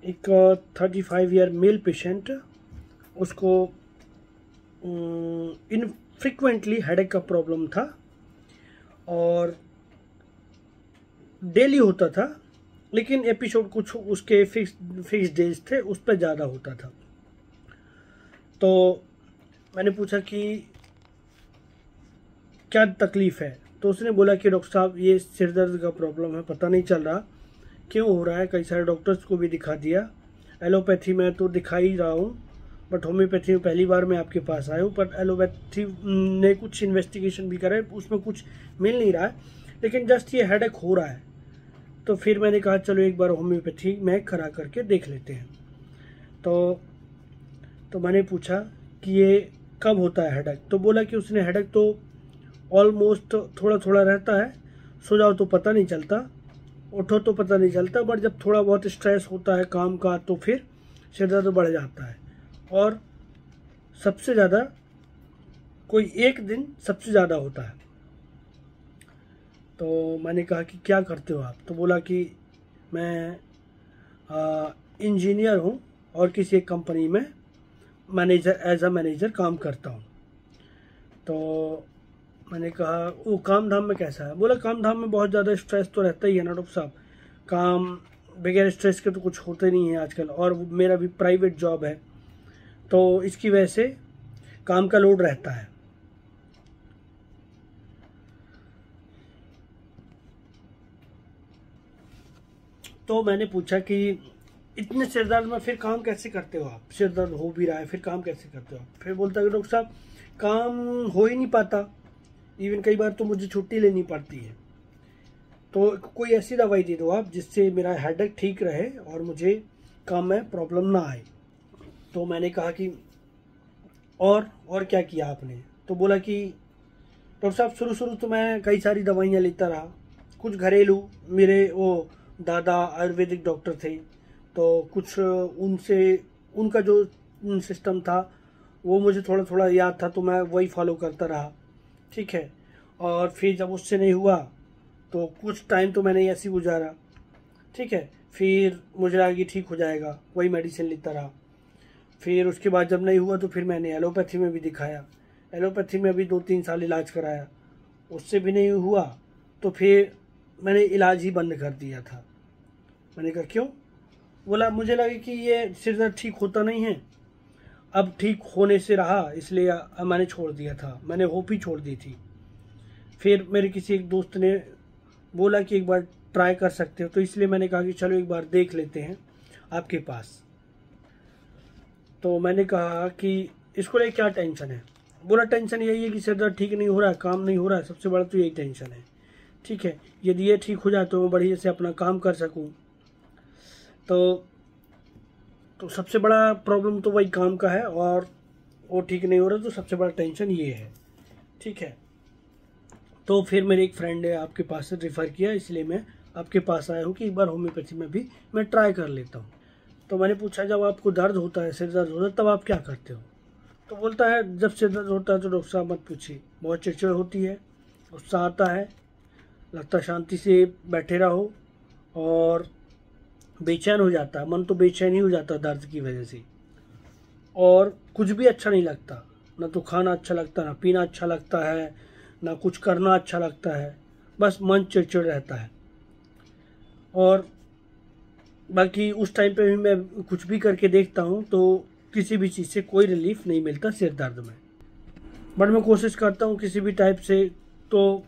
एक 35 year male patient, उसको इनफ्रिक्वेंटली headache का प्रॉब्लम था और डेली होता था, लेकिन एपिसोड कुछ उसके फिक्स डेज थे, उस पर ज़्यादा होता था। तो मैंने पूछा कि क्या तकलीफ़ है, तो उसने बोला कि डॉक्टर साहब ये सिर दर्द का प्रॉब्लम है, पता नहीं चल रहा क्यों हो रहा है। कई सारे डॉक्टर्स को भी दिखा दिया, एलोपैथी में तो दिखा ही रहा हूँ, बट होम्योपैथी में पहली बार मैं आपके पास आया हूँ। पर एलोपैथी ने कुछ इन्वेस्टिगेशन भी करा है, उसमें कुछ मिल नहीं रहा है, लेकिन जस्ट ये हेडेक हो रहा है। तो फिर मैंने कहा चलो एक बार होम्योपैथी में करा करके देख लेते हैं। तो मैंने पूछा कि ये कब होता है हेडेक, तो बोला कि उसने हेडेक तो ऑलमोस्ट थोड़ा थोड़ा रहता है, सो जाओ तो पता नहीं चलता, उठो तो पता नहीं चलता, बट जब थोड़ा बहुत स्ट्रेस होता है काम का तो फिर सिर दर्द बढ़ जाता है। और सबसे ज़्यादा कोई एक दिन सबसे ज़्यादा होता है। तो मैंने कहा कि क्या करते हो आप, तो बोला कि मैं इंजीनियर हूँ और किसी एक कंपनी में एज अ मैनेजर काम करता हूँ। तो मैंने कहा वो काम धाम में कैसा है, बोला काम धाम में बहुत ज़्यादा स्ट्रेस तो रहता ही है ना डॉक्टर साहब, काम बगैर स्ट्रेस के तो कुछ होते नहीं है आजकल, और मेरा भी प्राइवेट जॉब है तो इसकी वजह से काम का लोड रहता है। तो मैंने पूछा कि इतने सिर दर्द में फिर काम कैसे करते हो आप, सिर दर्द हो भी रहा है फिर काम कैसे करते हो आप। फिर बोलता है कि डॉक्टर साहब काम हो ही नहीं पाता, इवन कई बार तो मुझे छुट्टी लेनी पड़ती है, तो कोई ऐसी दवाई दे दो आप जिससे मेरा हेडेक ठीक रहे और मुझे काम में प्रॉब्लम ना आए। तो मैंने कहा कि और क्या किया आपने, तो बोला कि डॉक्टर साहब शुरू शुरू तो मैं कई सारी दवाइयाँ लेता रहा, कुछ घरेलू, मेरे वो दादा आयुर्वेदिक डॉक्टर थे, तो कुछ उनसे उनका जो सिस्टम था वो मुझे थोड़ा थोड़ा याद था, तो मैं वही फॉलो करता रहा, ठीक है। और फिर जब उससे नहीं हुआ तो कुछ टाइम तो मैंने ऐसे ही गुजारा, ठीक है। फिर मुझे लगा कि ठीक हो जाएगा, वही मेडिसिन लेता रहा। फिर उसके बाद जब नहीं हुआ तो फिर मैंने एलोपैथी में भी दिखाया, एलोपैथी में भी 2-3 साल इलाज कराया, उससे भी नहीं हुआ तो फिर मैंने इलाज ही बंद कर दिया था। मैंने कहा क्यों, बोला मुझे लगा कि ये सिर दर्द ठीक होता नहीं है, अब ठीक होने से रहा, इसलिए मैंने छोड़ दिया था, मैंने होप ही छोड़ दी थी। फिर मेरे किसी एक दोस्त ने बोला कि एक बार ट्राई कर सकते हो, तो इसलिए मैंने कहा कि चलो एक बार देख लेते हैं आपके पास। तो मैंने कहा कि इसको लेकर क्या टेंशन है, बोला टेंशन यही है कि सिर दर्द ठीक नहीं हो रहा है, काम नहीं हो रहा है, सबसे बड़ा तो यही टेंशन है, ठीक है। यदि ये ठीक हो जाए तो मैं बढ़िया से अपना काम कर सकूं। तो सबसे बड़ा प्रॉब्लम तो वही काम का है, और वो ठीक नहीं हो रहा तो सबसे बड़ा टेंशन ये है, ठीक है। तो फिर मेरे एक फ्रेंड ने आपके पास से रेफ़र किया, इसलिए मैं आपके पास आया हूँ कि एक बार होम्योपैथी में भी मैं ट्राई कर लेता हूँ। तो मैंने पूछा जब आपको दर्द होता है, सिर दर्द होता है, तब आप क्या करते हो, तो बोलता है जब सिर दर्द होता है तो डॉक्टर साहब मत पूछिए, बहुत चिड़चिड़ होती है, गुस्सा आता है, लगता शांति से बैठे रहो, और बेचैन हो जाता है मन, तो बेचैन ही हो जाता है दर्द की वजह से, और कुछ भी अच्छा नहीं लगता, ना तो खाना अच्छा लगता, ना पीना अच्छा लगता है, ना कुछ करना अच्छा लगता है, बस मन चिड़चिड़ रहता है। और बाकी उस टाइम पे भी मैं कुछ भी करके देखता हूँ तो किसी भी चीज़ से कोई रिलीफ नहीं मिलता सिर दर्द में, बट मैं कोशिश करता हूँ किसी भी टाइप से। तो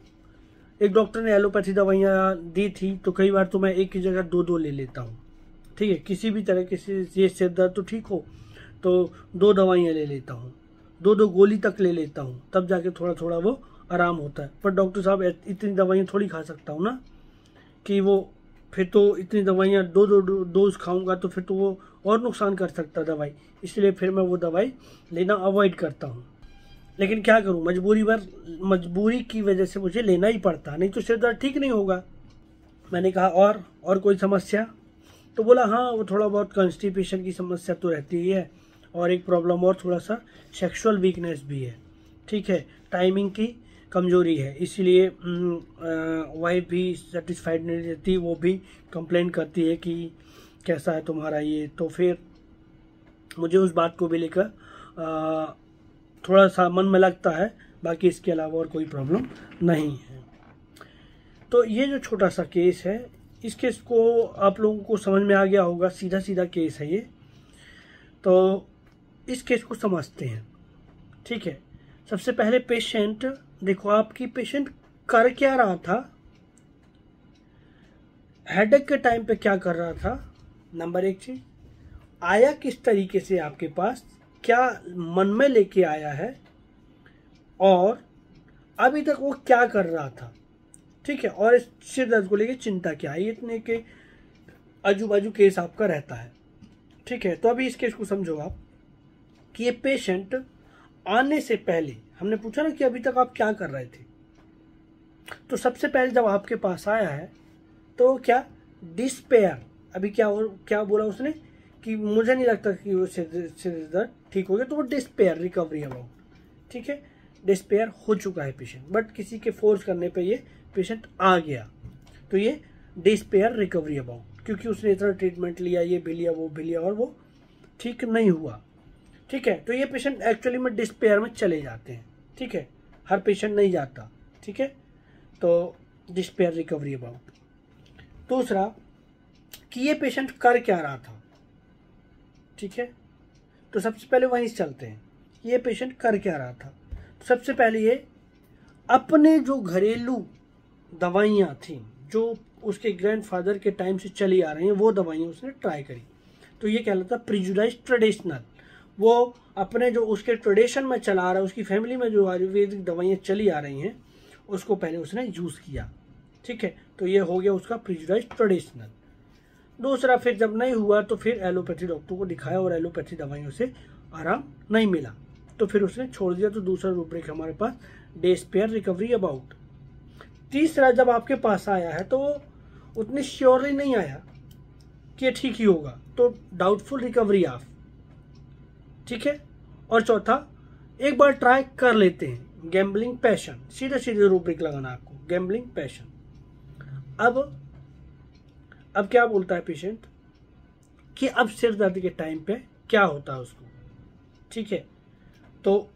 एक डॉक्टर ने एलोपैथी दवाइयाँ दी थी, तो कई बार तो मैं एक की जगह 2-2 ले लेता हूँ, ठीक है। किसी भी तरह के से ये सिर दर्द तो ठीक हो तो 2 दवाइयाँ ले लेता हूँ, 2-2 गोली तक ले लेता हूँ, तब जाके थोड़ा थोड़ा वो आराम होता है। पर डॉक्टर साहब इतनी दवाइयाँ थोड़ी खा सकता हूँ ना, कि वो फिर तो इतनी दवाइयाँ 2-2 डोज खाऊंगा तो फिर तो वो और नुकसान कर सकता है दवाई, इसलिए फिर मैं वो दवाई लेना अवॉइड करता हूँ। लेकिन क्या करूँ, मजबूरी की वजह से मुझे लेना ही पड़ता, नहीं तो सिर दर्द ठीक नहीं होगा। मैंने कहा और कोई समस्या, तो बोला हाँ वो थोड़ा बहुत कॉन्स्टिपेशन की समस्या तो रहती ही है, और एक प्रॉब्लम और थोड़ा सा सेक्सुअल वीकनेस भी है, ठीक है, टाइमिंग की कमजोरी है, इसीलिए वाइफ भी सेटिस्फाइड नहीं रहती, वो भी कंप्लेन करती है कि कैसा है तुम्हारा ये, तो फिर मुझे उस बात को भी लेकर थोड़ा सा मन में लगता है, बाकी इसके अलावा और कोई प्रॉब्लम नहीं है। तो ये जो छोटा सा केस है, इस केस को आप लोगों को समझ में आ गया होगा, सीधा सीधा केस है ये। तो इस केस को समझते हैं, ठीक है। सबसे पहले पेशेंट, देखो आपकी पेशेंट कर क्या रहा था, हेडेक के टाइम पे क्या कर रहा था, नंबर एक चीज, आया किस तरीके से आपके पास, क्या मन में लेके आया है, और अभी तक वो क्या कर रहा था, ठीक है। और इस सिर दर्द को लेके चिंता क्या है, इतने के आजू बाजू केस आपका रहता है, ठीक है। तो अभी इस केस को समझो आप कि ये पेशेंट आने से पहले, हमने पूछा ना कि अभी तक आप क्या कर रहे थे, तो सबसे पहले जब आपके पास आया है तो क्या डिस्पेयर, अभी क्या बोला उसने कि मुझे नहीं लगता कि वो सिर दर्द ठीक हो गया, तो वो डिस्पेयर रिकवरी अबाउट, ठीक है। डिस्पेयर हो चुका है पेशेंट, बट किसी के फोर्स करने पे ये पेशेंट आ गया, तो ये डिस्पेयर रिकवरी अबाउट, क्योंकि उसने इतना ट्रीटमेंट लिया, ये भी लिया वो भी लिया, और वो ठीक नहीं हुआ, ठीक है। तो ये पेशेंट एक्चुअली में डिस्पेयर में चले जाते हैं, ठीक है, हर पेशेंट नहीं जाता, ठीक है। तो डिस्पेयर रिकवरी अबाउट। दूसरा कि ये पेशेंट कर क्या रहा था, ठीक है। तो सबसे पहले वहीं से चलते हैं, ये पेशेंट कर क्या रहा था। तो सबसे पहले ये अपने जो घरेलू दवाइयाँ थी, जो उसके ग्रैंडफादर के टाइम से चली आ रही हैं, वो दवाइयाँ उसने ट्राई करी। तो ये कहलाता प्रिजुडाइज ट्रेडिशनल, वो अपने जो उसके ट्रेडिशन में चला आ रहा है, उसकी फैमिली में जो आयुर्वेदिक दवाइयाँ चली आ रही हैं, उसको पहले उसने यूज़ किया, ठीक है। तो ये हो गया उसका प्रिजुडाइज ट्रेडिशनल। दूसरा, फिर जब नहीं हुआ तो फिर एलोपैथी डॉक्टर को दिखाया और एलोपैथी दवाइयों से आराम नहीं मिला, तो फिर उसने छोड़ दिया। तो दूसरा रूब्रिक हमारे पास डिस्पेयर रिकवरी अबाउट। तीसरा, जब आपके पास आया है तो उतनी श्योरली नहीं आया कि ठीक ही होगा, तो डाउटफुल रिकवरी ऑफ, ठीक है। और चौथा, एक बार ट्राई कर लेते हैं, गैम्बलिंग पैशन, सीधे सीधे रूब्रिक लगाना आपको, गैम्बलिंग पैशन। अब क्या बोलता है पेशेंट कि अब सिर दर्द के टाइम पे क्या होता है उसको, ठीक है। तो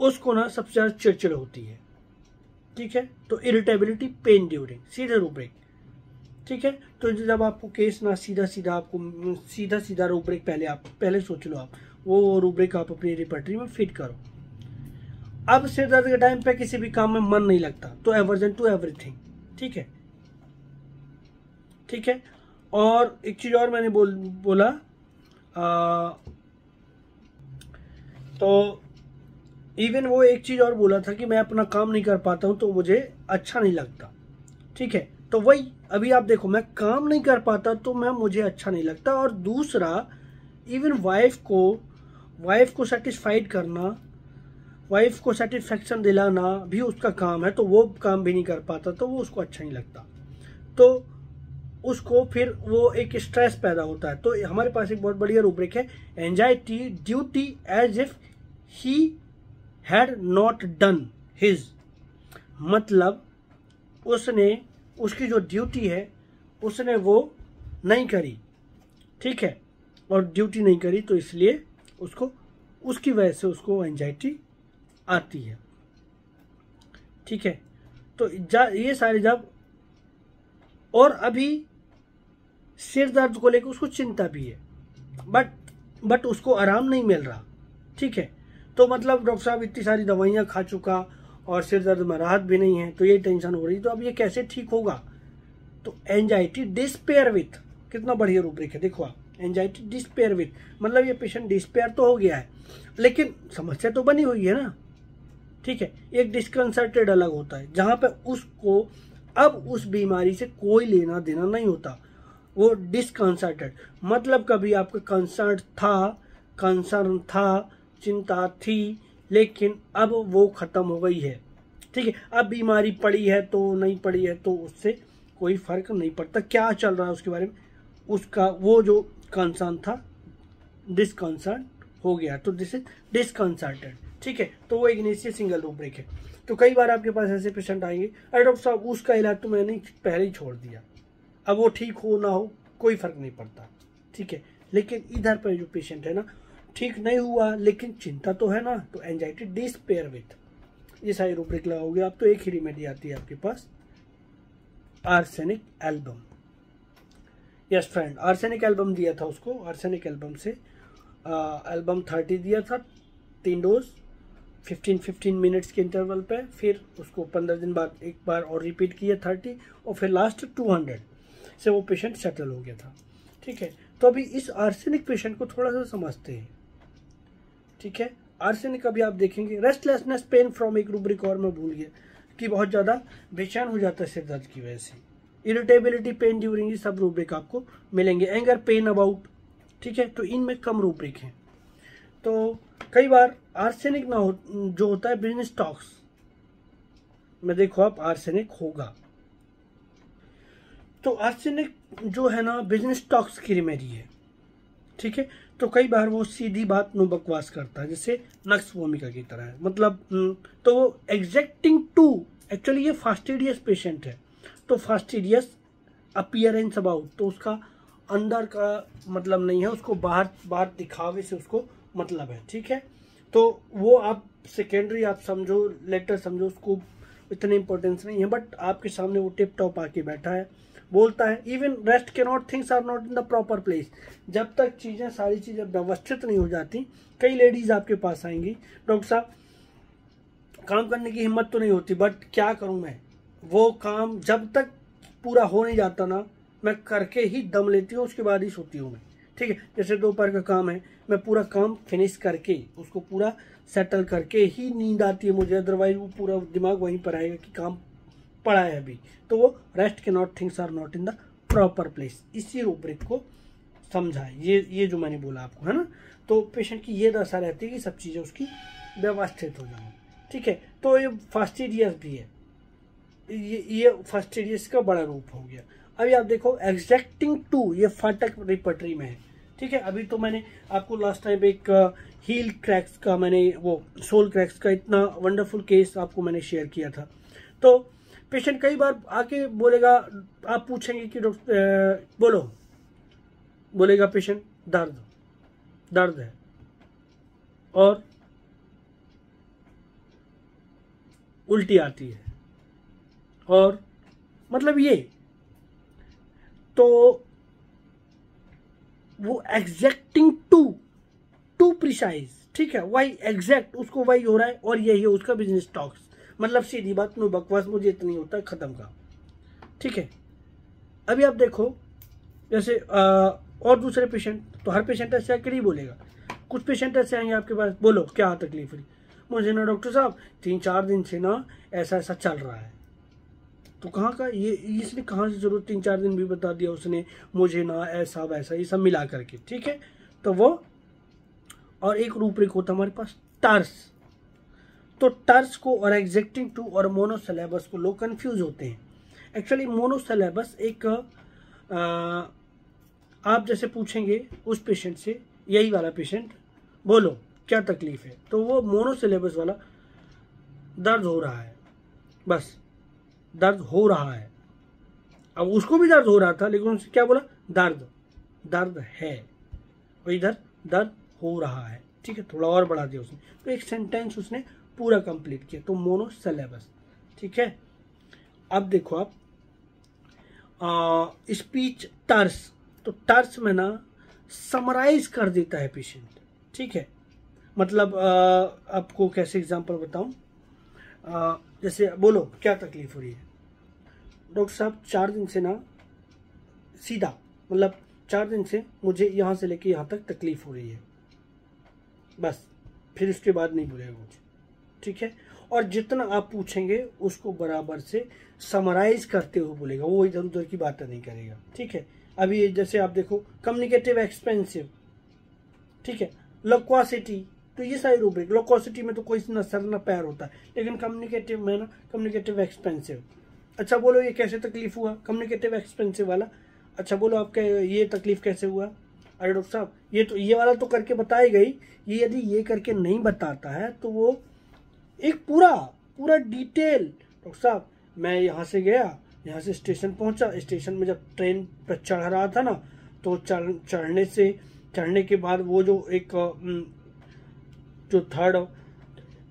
उसको ना सबसे ज्यादा चिड़चिड़ होती है, ठीक है। तो इरिटेबिलिटी, पेन ड्यूरिंग, सीधे रूब्रिक, ठीक है। तो जब आपको केस ना सीधा सीधा रूब्रिक पहले सोच लो, आप वो रूब्रिक आप अपनी रिपर्टरी में फिट करो। अब सिर दर्द के टाइम पे किसी भी काम में मन नहीं लगता, तो एवर्जन टू एवरीथिंग, ठीक है, ठीक है। और एक चीज और मैंने बोला तो इवन वो एक चीज और बोला था कि मैं अपना काम नहीं कर पाता हूं तो मुझे अच्छा नहीं लगता, ठीक है। तो वही अभी आप देखो, मैं काम नहीं कर पाता तो मुझे अच्छा नहीं लगता। और दूसरा, इवन वाइफ को सेटिस्फाइड करना, वाइफ को सेटिस्फेक्शन दिलाना भी उसका काम है, तो वो काम भी नहीं कर पाता तो वो उसको अच्छा नहीं लगता, तो उसको फिर वो एक स्ट्रेस पैदा होता है। तो हमारे पास एक बहुत बढ़िया रूब्रिक है, anxiety duty as if he had not done his, मतलब उसकी जो ड्यूटी है उसने वो नहीं करी, ठीक है। और ड्यूटी नहीं करी तो इसलिए उसकी वजह से उसको एंजाइटी आती है, ठीक है। तो ये सारे जब, और अभी सिर दर्द को लेकर उसको चिंता भी है, बट उसको आराम नहीं मिल रहा, ठीक है। तो मतलब डॉक्टर साहब इतनी सारी दवाइयां खा चुका और सिर दर्द में राहत भी नहीं है, तो ये टेंशन हो रही, तो अब ये कैसे ठीक होगा। तो एंजाइटी डिस्पेयर विथ, कितना बढ़िया रूब्रिक है, देखो आप, एंजाइटी डिस्पेयर विथ, मतलब ये पेशेंट डिस्पेयर तो हो गया है लेकिन समस्या तो बनी हुई है ना, ठीक है। एक डिस्कंसर्टेड अलग होता है, जहां पे उसको अब उस बीमारी से कोई लेना देना नहीं होता, वो डिस्कंसर्टेड, मतलब कभी आपका कंसर्न था, चिंता थी, लेकिन अब वो खत्म हो गई है, ठीक है। अब बीमारी पड़ी है तो नहीं पड़ी है तो उससे कोई फर्क नहीं पड़ता, क्या चल रहा है उसके बारे में, उसका वो जो कंसर्न था डिस्कंसर्न हो गया, तो दिस इज डिस्कंसर्टेड, ठीक है। तो वो इग्नेशिया सिंगल रूब्रिक है। तो कई बार आपके पास ऐसे पेशेंट आएंगे, अरे डॉक्टर साहब उसका इलाज तो मैंने पहले ही छोड़ दिया, अब वो ठीक हो ना हो कोई फर्क नहीं पड़ता, ठीक है। लेकिन इधर पर जो पेशेंट है ना, ठीक नहीं हुआ लेकिन चिंता तो है ना, तो एंजाइटी डिस्पेयर विथ, ये सारी रूब्रिक लगाओगे आप तो एक ही रेमेडी आती है आपके पास, arsenic album. Yes friend, arsenic album दिया था उसको, आर्सेनिक एल्बम से एल्बम 30 दिया था, 3 डोज 15-15 मिनट्स के इंटरवल पे, फिर उसको 15 दिन बाद एक बार और रिपीट किया 30, और फिर लास्ट 200 से वो पेशेंट सेटल हो गया था, ठीक है। तो अभी इस आर्सेनिक पेशेंट को थोड़ा सा समझते हैं, ठीक है। आर्सेनिक अभी आप देखेंगे, रेस्टलेसनेस पेन फ्रॉम एक रूब्रिक और मैं भूल गया कि बहुत ज़्यादा बेचैन हो जाता है सिर दर्द की वजह से, इरिटेबिलिटी पेन ड्यूरिंग, ये सब रूब्रिक आपको मिलेंगे, एंगर पेन अबाउट, ठीक है। तो इनमें कम रूब्रिक हैं। तो कई बार आर्सेनिक ना हो, जो होता है बिजनेस टॉक्स में देखो आप आर्सेनिक होगा, तो आर्सेनिक जो है ना बिजनेस टॉक्स की रेमेडी है, ठीक है। तो कई बार वो सीधी बात नो बकवास करता है, जैसे नक्स वोमिका की तरह है, मतलब तो वो एग्जैक्टिंग टू, एक्चुअली ये फास्टिडियस पेशेंट है, तो फास्टिडियस अपीयरेंस अबाउट, तो उसका अंदर का मतलब नहीं है, उसको बाहर दिखावे से उसको मतलब है, ठीक है। तो वो आप सेकेंडरी आप समझो, लेटर समझो, उसको इतनी इंपॉर्टेंस नहीं है, बट आपके सामने वो टिप टॉप आके बैठा है, बोलता है इवन रेस्ट के not, things are not in the proper place, जब तक चीज़ें सारी चीज़ें व्यवस्थित नहीं हो जाती, कई लेडीज आपके पास आएंगी, डॉक्टर साहब काम करने की हिम्मत तो नहीं होती, बट क्या करूं मैं, वो काम जब तक पूरा हो नहीं जाता ना, मैं करके ही दम लेती हूँ, उसके बाद ही सोती हूँ मैं, ठीक है। जैसे दोपहर का काम है, मैं पूरा काम फिनिश करके उसको पूरा सेटल करके ही नींद आती है मुझे, अदरवाइज वो पूरा दिमाग वहीं पर आएगा कि काम पड़ा है अभी, तो वो रेस्ट के not, things are not in the proper place, इसी रूब्रिक को समझा है, ये जो मैंने बोला आपको, है ना। तो पेशेंट की ये दशा रहती है कि सब चीज़ें उसकी व्यवस्थित हो जाए, ठीक है। तो ये फास्टिडियस भी है, ये फास्टिडियस का बड़ा रूप हो गया। अभी आप देखो एग्जैक्टिंग टू, ये फाटक रिपर्टरी में है, ठीक है। अभी तो मैंने आपको लास्ट टाइम एक हील क्रैक्स का, मैंने वो सोल क्रैक्स का इतना वंडरफुल केस आपको मैंने शेयर किया था। तो पेशेंट कई बार आके बोलेगा, आप पूछेंगे कि डॉक्टर बोलेगा पेशेंट दर्द है, और उल्टी आती है, और मतलब ये, तो वो एग्जैक्टिंग टू प्रिसाइज, ठीक है, वही एग्जैक्ट उसको वही हो रहा है, और यही है उसका बिजनेस टॉक्स, मतलब सीधी बात, नो बकवास, मुझे इतनी होता है, खत्म का, ठीक है। अभी आप देखो जैसे और दूसरे पेशेंट, तो हर पेशेंट ऐसे आकर ही बोलेगा, कुछ पेशेंट ऐसे आएंगे आपके पास, बोलो क्या तकलीफ हुई, मुझे ना डॉक्टर साहब 3-4 दिन से ना ऐसा चल रहा है। तो कहाँ का ये, इसने कहाँ से जरूरत 3-4 दिन भी बता दिया उसने, मुझे ना ऐसा वैसा, ये सब मिला करके, ठीक है। तो वो, और एक रूब्रिक होता है हमारे पास टर्स, तो टर्स को और एग्जैक्टिंग टू और मोनोसिलेबस को लोग कंफ्यूज होते हैं। एक्चुअली मोनोसिलेबस एक आप जैसे पूछेंगे उस पेशेंट से, यही वाला पेशेंट, बोलो क्या तकलीफ है, तो वो मोनोसिलेबस वाला दर्द हो रहा है, बस दर्द हो रहा है। अब उसको भी दर्द हो रहा था, लेकिन उसने क्या बोला, दर्द है, और इधर दर्द हो रहा है, ठीक है, थोड़ा और बढ़ा दिया उसने, तो एक सेंटेंस उसने पूरा कंप्लीट किया, तो मोनोसिलेबस, ठीक है। अब देखो आप स्पीच टर्स, तो टर्स में ना समराइज कर देता है पेशेंट, ठीक है। मतलब आपको कैसे एग्जांपल बताऊं, जैसे बोलो क्या तकलीफ हो रही है, डॉक्टर साहब 4 दिन से ना, सीधा मतलब 4 दिन से मुझे यहाँ से लेके यहाँ तक तकलीफ हो रही है, बस, फिर उसके बाद नहीं बोलेगा कुछ, ठीक है। और जितना आप पूछेंगे उसको बराबर से समराइज करते हुए बोलेगा, वो इधर उधर की बातें नहीं करेगा, ठीक है। अभी जैसे आप देखो कम्युनिकेटिव एक्सपेंसिव, ठीक है, लोक्वासिटी, तो ये सारी रूब्रिक, लोक्वासिटी में तो कोई ना सर ना पैर होता है, लेकिन कम्युनिकेटिव में ना कम्युनिकेटिव एक्सपेंसिव, अच्छा बोलो ये कैसे तकलीफ हुआ, कम्युनिकेटिव एक्सपेंसिव वाला, अच्छा बोलो आपका ये तकलीफ कैसे हुआ, अरे डॉक्टर साहब ये वाला तो करके बताई गई, ये यदि ये करके नहीं बताता है तो वो एक पूरा डिटेल, डॉक्टर साहब मैं यहाँ से गया, यहाँ से स्टेशन पहुंचा, स्टेशन में जब ट्रेन पर चढ़ रहा था ना, तो चढ़ने के बाद वो जो एक जो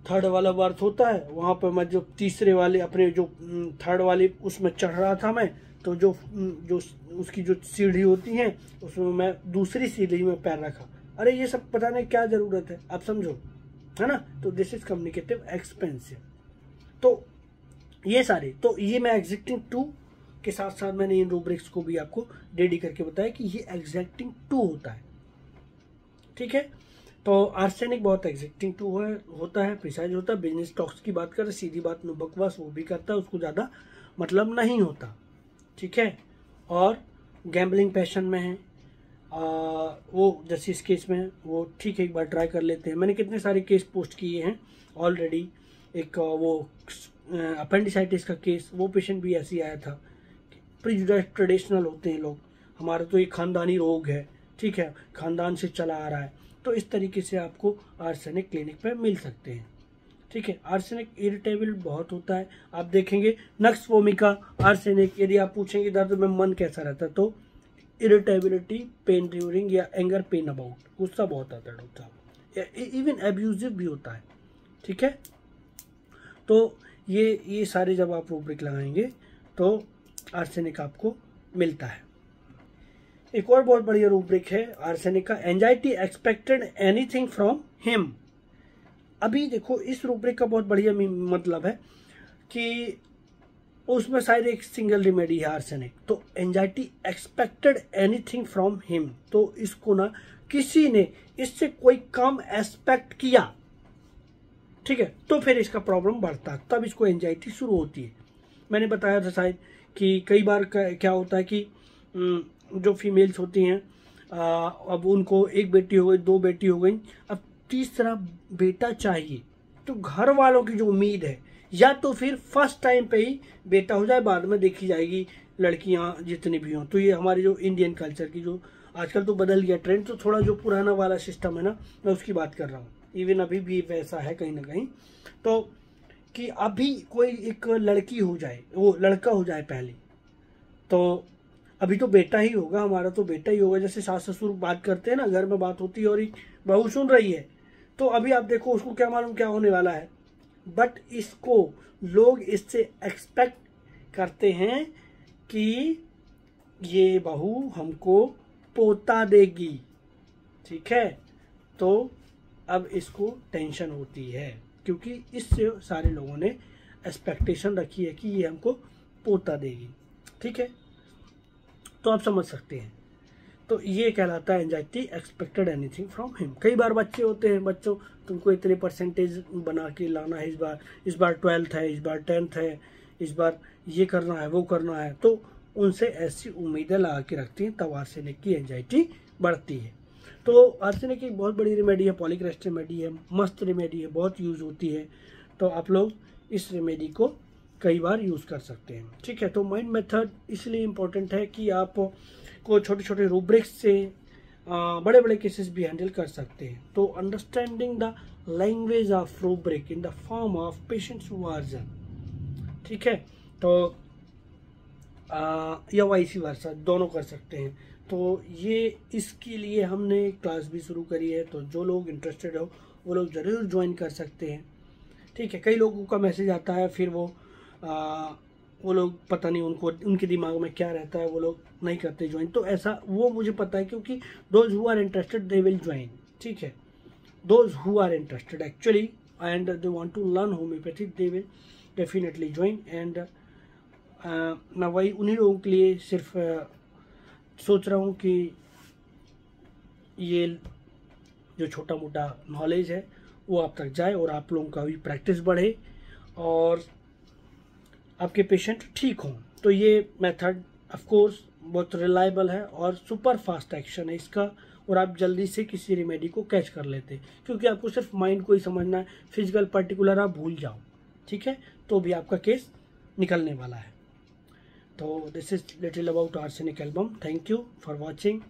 थर्ड वाला बर्थ होता है, वहाँ पर मैं जो तीसरे वाले अपने जो थर्ड वाले उसमें चढ़ रहा था मैं, तो जो उसकी जो सीढ़ी होती है उसमें मैं दूसरी सीढ़ी में पैर रखा। अरे ये सब बताने क्या ज़रूरत है, आप समझो, है ना। तो दिस इज कम्युनिकेटिव एक्सपेंसिव। तो ये सारे, तो ये मैं एग्जैक्टिंग 2 के साथ साथ मैंने इन रूब्रिक्स को भी आपको रेडी करके बताया कि ये एग्जैक्टिंग 2 होता है, ठीक है। तो आर्सेनिक बहुत एग्जैक्टिंग 2 होता है, प्रिसाइज होता है। बिजनेस टॉक्स की बात करें, सीधी बात में बकवास वो भी करता है, उसको ज़्यादा मतलब नहीं होता, ठीक है। और गैम्बलिंग पैशन में है, वो जैसे इस केस में है वो ठीक है, एक बार ट्राई कर लेते हैं। मैंने कितने सारे केस पोस्ट किए हैं ऑलरेडी। एक वो अपेंडिसाइटिस का केस, वो पेशेंट भी ऐसे ही आया था। प्रीजुडाइज ट्रेडिशनल होते हैं लोग, हमारा तो ये खानदानी रोग है, ठीक है, खानदान से चला आ रहा है। तो इस तरीके से आपको आर्सेनिक क्लिनिक पे मिल सकते हैं, ठीक है। आर्सेनिक इरिटेबल बहुत होता है, आप देखेंगे नक्स वोमिका आर्सेनिक, यदि आप पूछेंगे दर्द में मन कैसा रहता है, तो इरिटेबिलिटी, पेन ड्यूरिंग या एंगर पेन अबाउट, गुस्सा बहुत आता है डॉक्टर साहब, इवन एब्यूजिव भी होता है, ठीक है। तो ये सारे जब आप रूब्रिक लगाएंगे तो आर्सेनिक आपको मिलता है। एक और बहुत बढ़िया रूब्रिक है आर्सेनिक का, anxiety expected anything from him. अभी देखो इस रूब्रिक का बहुत बढ़िया मतलब है कि उसमें शायद एक सिंगल रेमेडी है आर्सेनिक। तो anxiety expected anything from him, तो इसको ना किसी ने इससे कोई काम एक्सपेक्ट किया, ठीक है, तो फिर इसका प्रॉब्लम बढ़ता है, तब इसको एंजाइटी शुरू होती है। मैंने बताया था शायद कि कई बार क्या होता है कि जो फीमेल्स होती हैं, अब उनको एक बेटी हो गई, 2 बेटी हो गई, अब तीसरा बेटा चाहिए। तो घर वालों की जो उम्मीद है, या तो फिर फर्स्ट टाइम पे ही बेटा हो जाए, बाद में देखी जाएगी लड़कियां जितनी भी हों। तो ये हमारे जो इंडियन कल्चर की जो आजकल तो बदल गया ट्रेंड, तो थोड़ा जो पुराना वाला सिस्टम है ना, मैं उसकी बात कर रहा हूँ। इवन अभी भी वैसा है कहीं ना कहीं, तो कि अभी कोई एक लड़की हो जाए, वो लड़का हो जाए पहले, तो अभी तो बेटा ही होगा, हमारा तो बेटा ही होगा। जैसे सास ससुर बात करते हैं ना, घर में बात होती है और एक बहू सुन रही है, तो अभी आप देखो उसको क्या मालूम क्या होने वाला है, बट इसको लोग इससे एक्सपेक्ट करते हैं कि ये बहू हमको पोता देगी, ठीक है। तो अब इसको टेंशन होती है, क्योंकि इससे सारे लोगों ने एक्सपेक्टेशन रखी है कि ये हमको पोता देगी, ठीक है। तो आप समझ सकते हैं, तो ये कहलाता है anxiety expected anything from him. कई बार बच्चे होते हैं, बच्चों तुमको इतने परसेंटेज बना के लाना है, इस बार 12th है, इस बार 10th है, इस बार ये करना है, वो करना है, तो उनसे ऐसी उम्मीदें लगा के रखती हैं, तब आर्सेनिक की एंजाइटी बढ़ती है। तो आर्सेनिक की बहुत बड़ी रेमेडी है, पॉलीक्रेस्ट रेमेडी है, मस्त रेमेडी है, बहुत यूज़ होती है। तो आप लोग इस रेमेडी को कई बार यूज़ कर सकते हैं, ठीक है। तो माइंड मेथड इसलिए इम्पोर्टेंट है कि आप को छोटे छोटे रूब्रिक्स से बड़े बड़े केसेस भी हैंडल कर सकते हैं। तो understanding the language of rubric in the form of patients version, ठीक है। तो या वाइस वर्सा दोनों कर सकते हैं। तो ये इसके लिए हमने क्लास भी शुरू करी है, तो जो लोग इंटरेस्टेड हो वो लोग ज़रूर ज्वाइन कर सकते हैं, ठीक है। कई लोगों का मैसेज आता है, फिर वो लोग पता नहीं उनके दिमाग में क्या रहता है, वो लोग नहीं करते ज्वाइन। तो ऐसा वो मुझे पता है, क्योंकि those who are interested they will join, ठीक है। Those who are interested actually and they want to learn homeopathy, they will definitely join. And मैं वही उन्हीं लोगों के लिए सिर्फ सोच रहा हूँ कि ये जो छोटा मोटा नॉलेज है वो आप तक जाए और आप लोगों का भी प्रैक्टिस बढ़े और आपके पेशेंट ठीक हों। तो ये मेथड ऑफ कोर्स बहुत रिलायबल है और सुपर फास्ट एक्शन है इसका, और आप जल्दी से किसी रेमेडी को कैच कर लेते हैं, क्योंकि आपको सिर्फ माइंड को ही समझना है, फिजिकल पर्टिकुलर आप भूल जाओ, ठीक है, तो भी आपका केस निकलने वाला है। तो this is little about arsenic album. Thank you for watching.